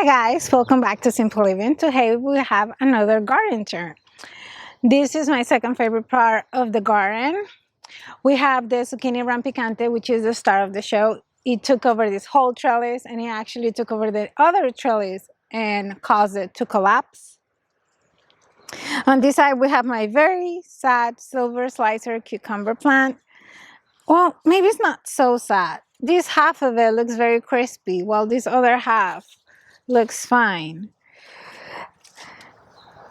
Hi guys, welcome back to Simple Living. Today we have another garden tour. This is my second favorite part of the garden. We have the Zucchini rampicante, which is the star of the show. It took over this whole trellis and it actually took over the other trellis and caused it to collapse. On this side we have my very sad silver slicer cucumber plant. Well, maybe it's not so sad. This half of it looks very crispy while this other half looks fine.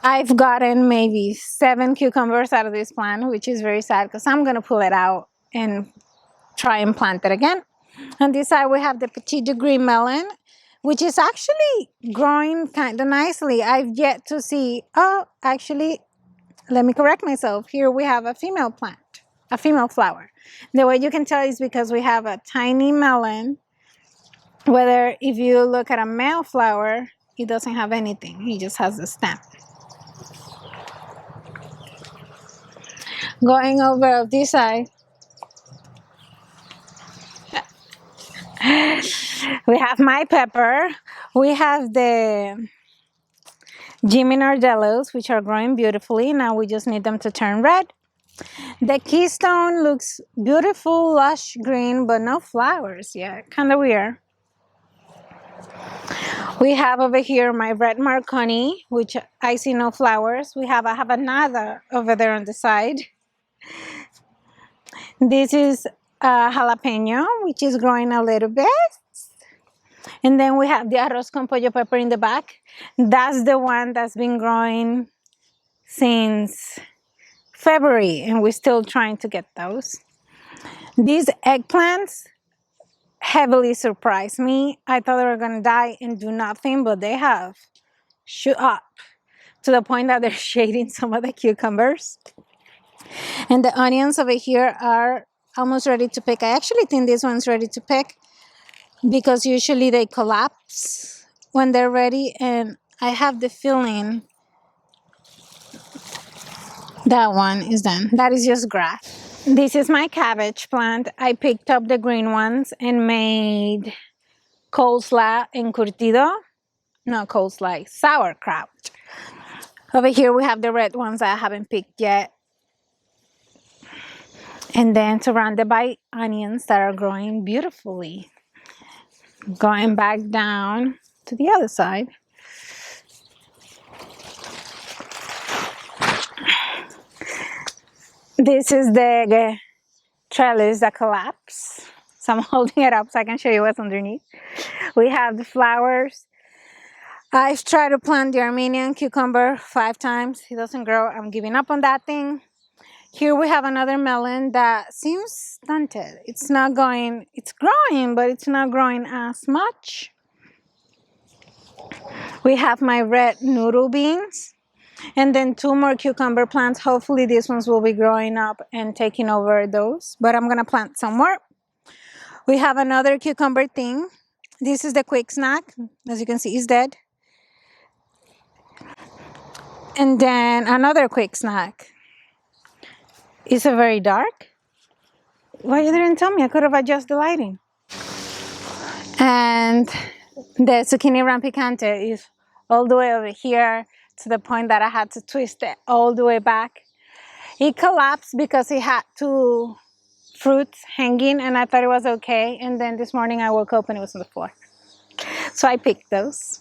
I've gotten maybe 7 cucumbers out of this plant, which is very sad because I'm going to pull it out and try and plant it again. On this side, we have the petit degree melon, which is actually growing kind of nicely. I've yet to see, actually, let me correct myself. Here we have a female plant, a female flower. The way you can tell is because we have a tiny melon. Whether if you look at a male flower, he doesn't have anything. He just has the stem. Going over this side, we have my pepper. We have the Jimmy Nardellos, which are growing beautifully. Now we just need them to turn red. The keystone looks beautiful, lush green, but no flowers yet. Kind of weird. We have over here my red Marconi, which I see no flowers. I have another over there on the side. This is a jalapeno, which is growing a little bit. And then we have the arroz con pollo pepper in the back. That's the one that's been growing since February, and we're still trying to get those. These eggplants heavily surprised me. I thought they were going to die and do nothing, but they have shoot up to the point that they're shading some of the cucumbers. And the onions over here are almost ready to pick. I actually think this one's ready to pick because usually they collapse when they're ready, and I have the feeling that one is done. That is just grass. This is my cabbage plant. I picked up the green ones and made coleslaw encurtido. Not coleslaw, sauerkraut. Over here we have the red ones that I haven't picked yet. And then surrounded by onions that are growing beautifully. Going back down to the other side. This is the trellis that collapsed. So I'm holding it up so I can show you what's underneath. We have the flowers. I've tried to plant the Armenian cucumber 5 times. It doesn't grow. I'm giving up on that thing. Here we have another melon that seems stunted. It's not going, it's growing, but it's not growing as much. We have my red noodle beans. And then 2 more cucumber plants. Hopefully these ones will be growing up and taking over those. But I'm going to plant some more. We have another cucumber thing. This is the quick snack. As you can see, it's dead. And then another quick snack. It's a very dark. Why you didn't tell me? I could have adjusted the lighting. And the Zucchini rampicante is all the way over here to the point that I had to twist it all the way back. It collapsed because it had 2 fruits hanging and I thought it was okay. And then this morning I woke up and it was on the floor. So I picked those.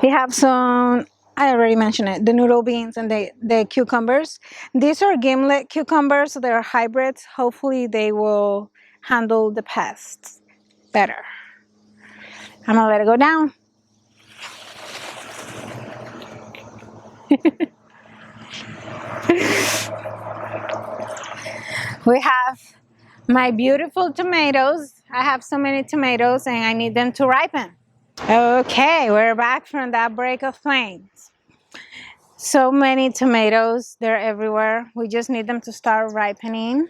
We have some, I already mentioned it, the noodle beans and the cucumbers. These are gimlet cucumbers, so they're hybrids. Hopefully they will handle the pests better. I'm gonna let it go down. We have my beautiful tomatoes. I have so many tomatoes and I need them to ripen. Okay, we're back from that break of planes. So many tomatoes, they're everywhere. We just need them to start ripening.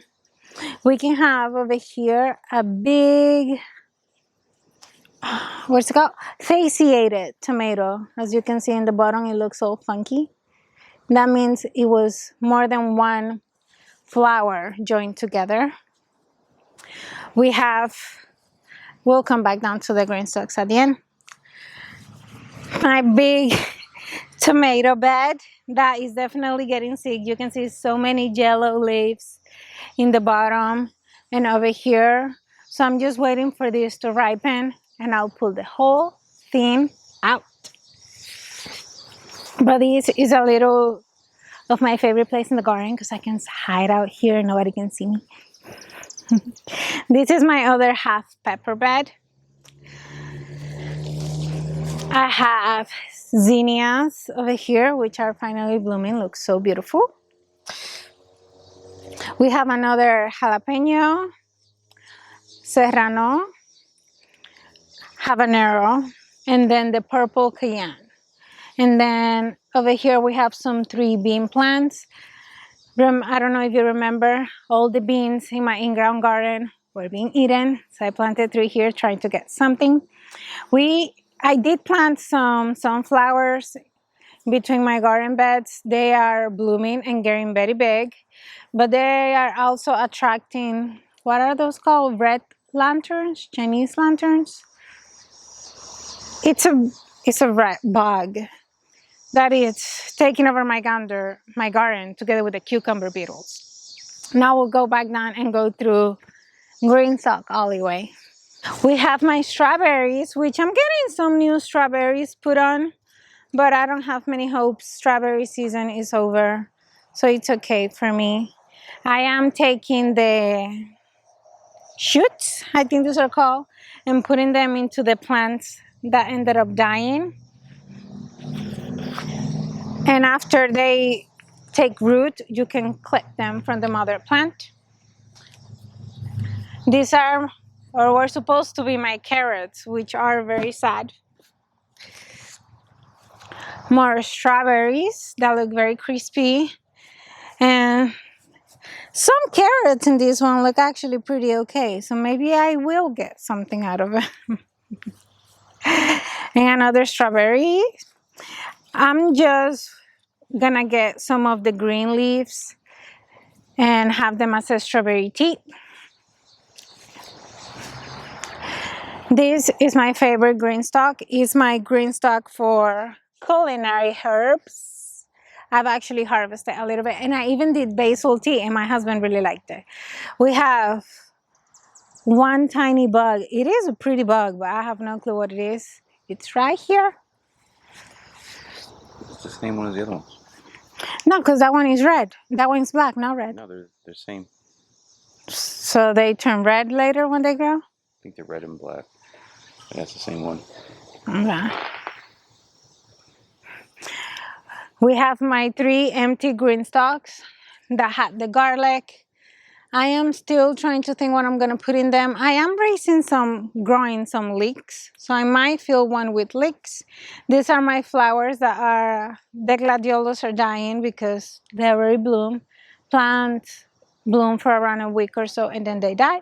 We can have over here a big, what's it called? Fasciated tomato. As you can see in the bottom, it looks all funky. That means it was more than 1 flower joined together. We'll come back down to the green stalks at the end. My big tomato bed that is definitely getting sick. You can see so many yellow leaves in the bottom and over here. So I'm just waiting for this to ripen and I'll pull the whole thing out. But this is a little of my favorite place in the garden because I can hide out here and nobody can see me. This is my other half pepper bed. I have zinnias over here, which are finally blooming. Look so beautiful. We have another jalapeno, serrano, habanero, and then the purple cayenne. And then over here we have some 3 bean plants. I don't know if you remember, all the beans in my in-ground garden were being eaten. So I planted 3 here trying to get something. I did plant some sunflowers between my garden beds. They are blooming and getting very big, but they are also attracting, what are those called? Red lanterns, Chinese lanterns. It's a red bug that is taking over my garden together with the cucumber beetles. Now we'll go back down and go through greenstalk alleyway. We have my strawberries, which I'm getting some new strawberries put on, but I don't have many hopes. Strawberry season is over, so it's okay for me. I am taking the shoots, I think those are called, and putting them into the plants that ended up dying. And after they take root, you can collect them from the mother plant. These are, or were supposed to be, my carrots, which are very sad. More strawberries that look very crispy. And some carrots in this one look actually pretty okay. So maybe I will get something out of it. And another strawberry. I'm just gonna get some of the green leaves and have them as a strawberry tea. This is my favorite greenstalk. It's my greenstalk for culinary herbs. I've actually harvested a little bit, and I even did basil tea, and my husband really liked it. We have one tiny bug. It is a pretty bug, but I have no clue what it is. It's right here. It's the same one as the other ones. No, because that one is red. That one's black, not red. No, they're same. So they turn red later when they grow? I think they're red and black. But that's the same one. Okay. We have my 3 empty green stalks that had the garlic. I am still trying to think what I'm going to put in them. I am growing some leeks, so I might fill one with leeks. These are my flowers that are, the gladiolos are dying because they already bloom. Plants bloom for around a week or so and then they die.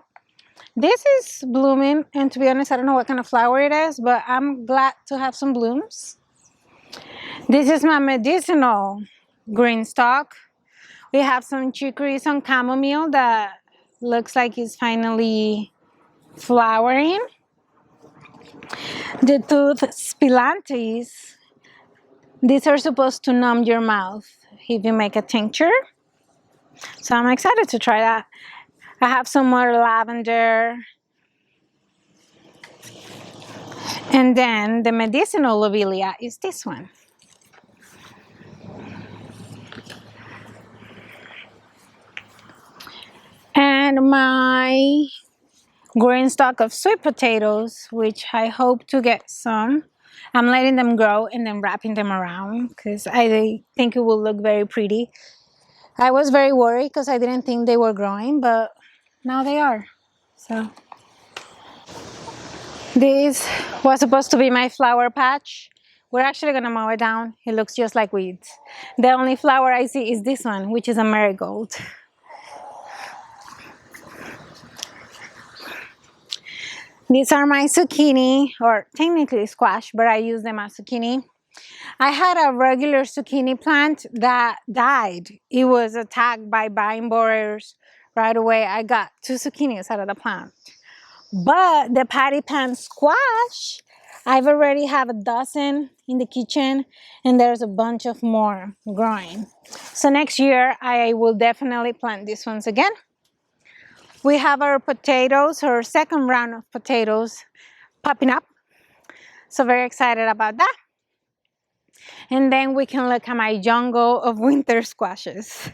This is blooming, and to be honest, I don't know what kind of flower it is, but I'm glad to have some blooms. This is my medicinal green stalk. We have some chicory, some chamomile that looks like it's finally flowering. The tooth spilantes, these are supposed to numb your mouth if you make a tincture. So I'm excited to try that. I have some more lavender. And then the medicinal lobelia is this one. And my green stalk of sweet potatoes, which I hope to get some. I'm letting them grow and then wrapping them around because I think it will look very pretty. I was very worried because I didn't think they were growing, but now they are. So this was supposed to be my flower patch. We're actually gonna mow it down. It looks just like weeds. The only flower I see is this one, which is a marigold. These are my zucchini, or technically squash, but I use them as zucchini. I had a regular zucchini plant that died. It was attacked by vine borers right away. I got 2 zucchinis out of the plant. But the patty pan squash, I've already have a dozen in the kitchen, and there's a bunch of more growing. So next year I will definitely plant these ones again. We have our potatoes, our second round of potatoes popping up. So very excited about that. And then we can look at my jungle of winter squashes.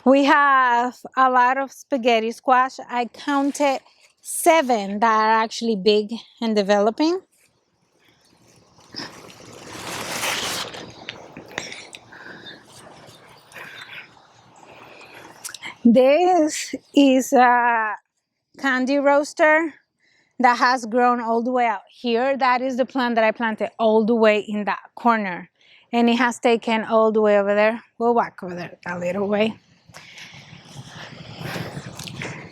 We have a lot of spaghetti squash. I counted 7 that are actually big and developing. This is a candy roaster that has grown all the way out here. That is the plant that I planted all the way in that corner. And it has taken all the way over there. We'll walk over there a little way.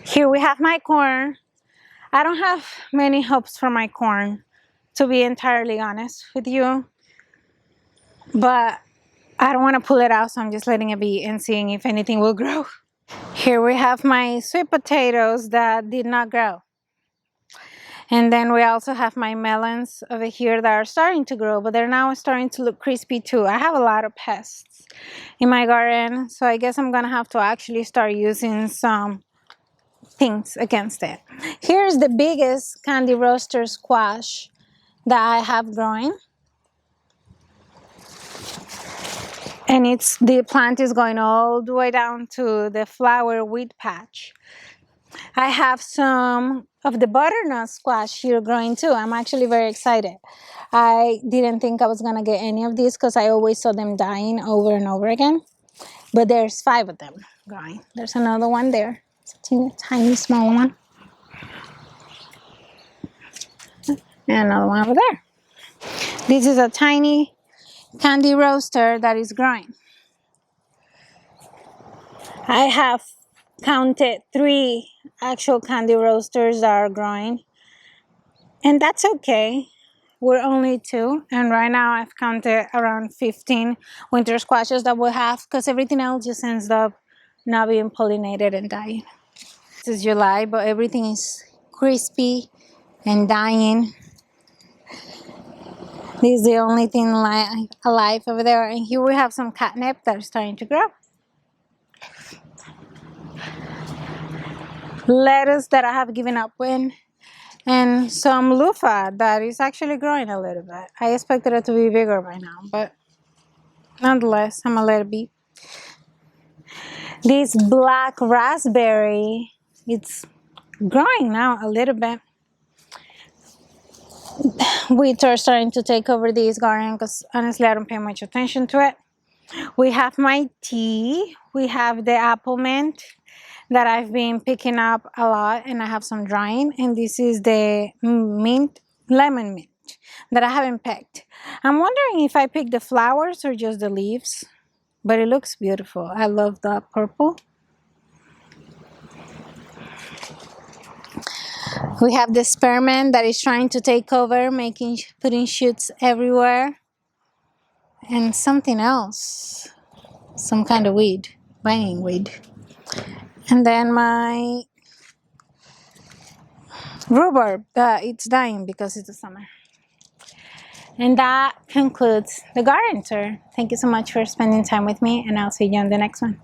Here we have my corn. I don't have many hopes for my corn, to be entirely honest with you. But I don't want to pull it out, so I'm just letting it be and seeing if anything will grow. Here we have my sweet potatoes that did not grow. And then we also have my melons over here that are starting to grow, but they're now starting to look crispy too. I have a lot of pests in my garden, so I guess I'm gonna have to actually start using some things against it. Here's the biggest candy roaster squash that I have growing. And the plant is going all the way down to the flower weed patch. I have some of the butternut squash here growing too. I'm actually very excited. I didn't think I was gonna get any of these because I always saw them dying over and over again. But there's 5 of them growing. There's another one there. It's a teeny, tiny, small one. And another one over there. This is a tiny candy roaster that is growing. I have counted 3 actual candy roasters that are growing, and that's okay. We're only 2, and right now I've counted around 15 winter squashes that we'll have because everything else just ends up not being pollinated and dying. This is July, but everything is crispy and dying. This is the only thing alive over there, and here we have some catnip that are starting to grow. Lettuce that I have given up with, and some loofah that is actually growing a little bit. I expected it to be bigger by now, but nonetheless, I'm gonna let it be. This black raspberry, it's growing now a little bit. Weeds are starting to take over this garden because honestly, I don't pay much attention to it. We have my tea. We have the apple mint that I've been picking up a lot, and I have some drying, and this is the lemon mint that I haven't picked. I'm wondering if I pick the flowers or just the leaves, but it looks beautiful. I love the purple. We have the spearmint that is trying to take over, putting shoots everywhere, and something else, some kind of weed, binding weed. And then my rhubarb, it's dying because it's the summer. And that concludes the garden tour. Thank you so much for spending time with me, and I'll see you on the next one.